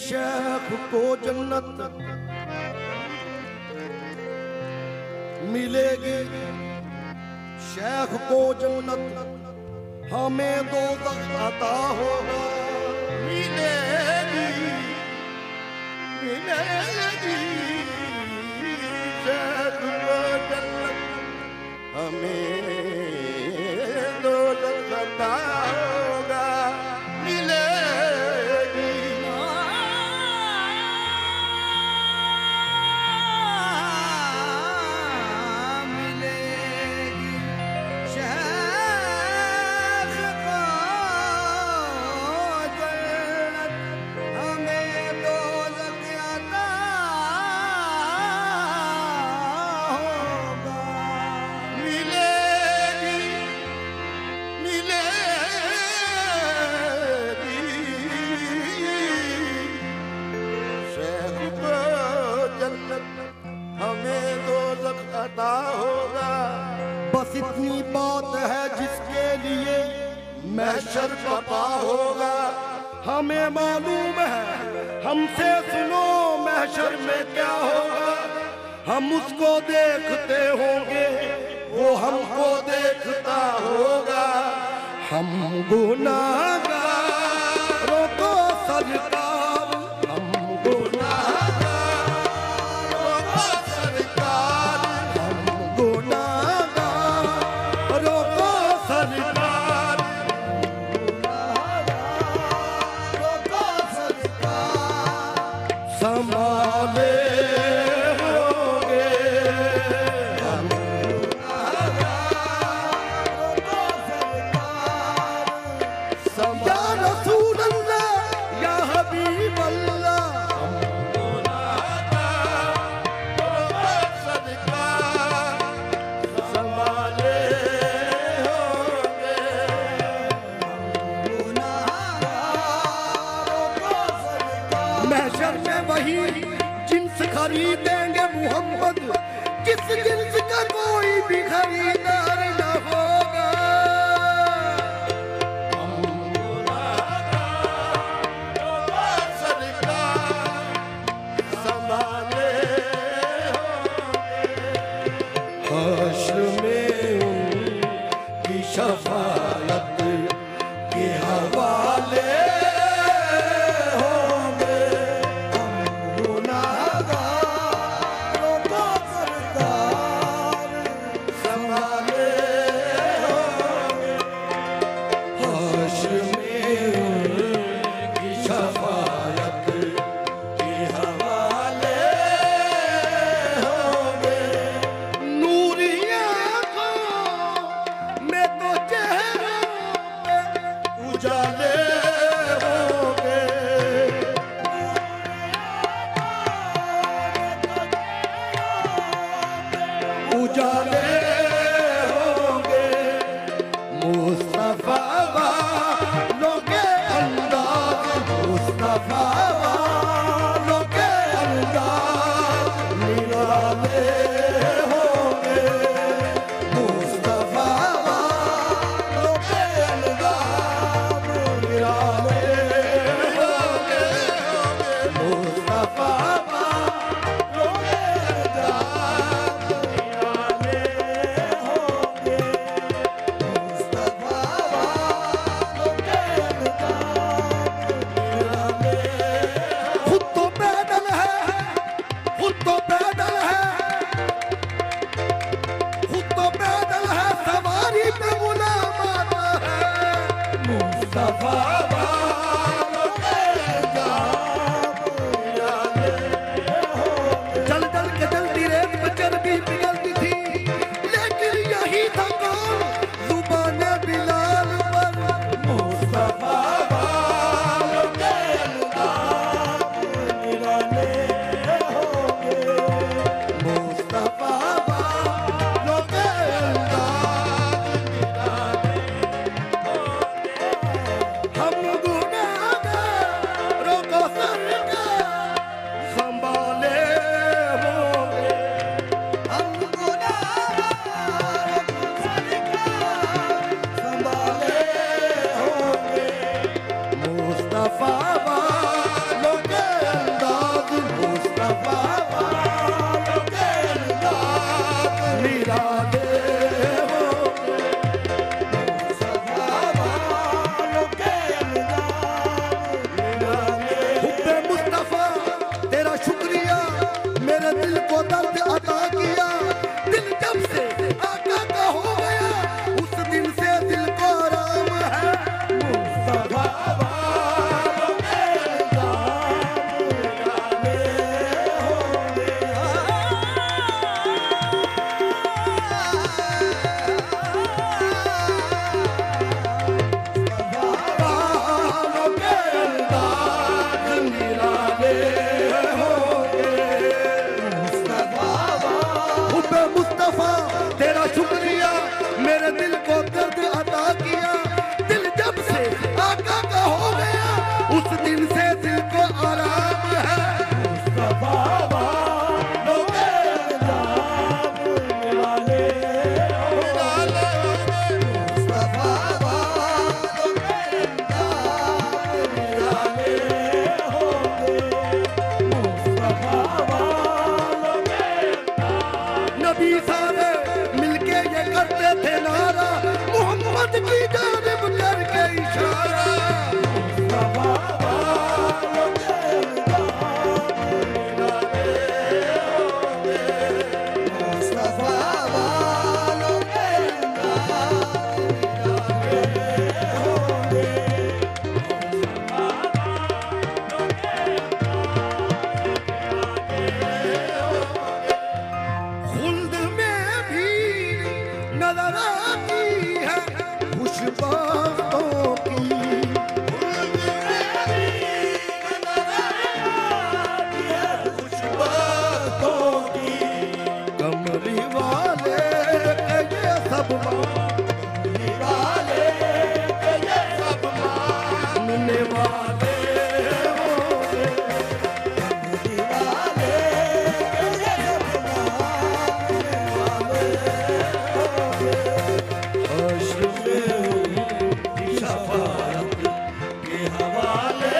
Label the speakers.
Speaker 1: शेख को जन्नत मिलेगी, शेख को जन्नत हमें दोज़ख अता होगा। मिलेगी मिलेगी शेख को जन्नत हमें दोज़ख अता होगा। होगा। बस इतनी बात है जिसके लिए महशर पता होगा। हमें मालूम है, हमसे सुनो महशर में क्या होगा। हम उसको देखते होंगे, वो हमको देखता होगा। हम गुनाहगारों को सरकार, हम संभाले होंगे हम या रसूल अल्लाह या हबीब अल्लाह, संभाले होंगे महशर में वही जिन्स खरीदेंगे मोहम्मद, किस जिन्स का कोई भी खरीदार न होगा। संभाले हश्र में उनकी शफाअत के हवाले उजाले होंगे मुस्तफा वालों के अंदाज, मुस्तफा वालों के अंदाज निराले होंगे। मुस्तफा वालों के अंदाज निराले होंगे। मुस्तफा वालों के अंदाज
Speaker 2: वाले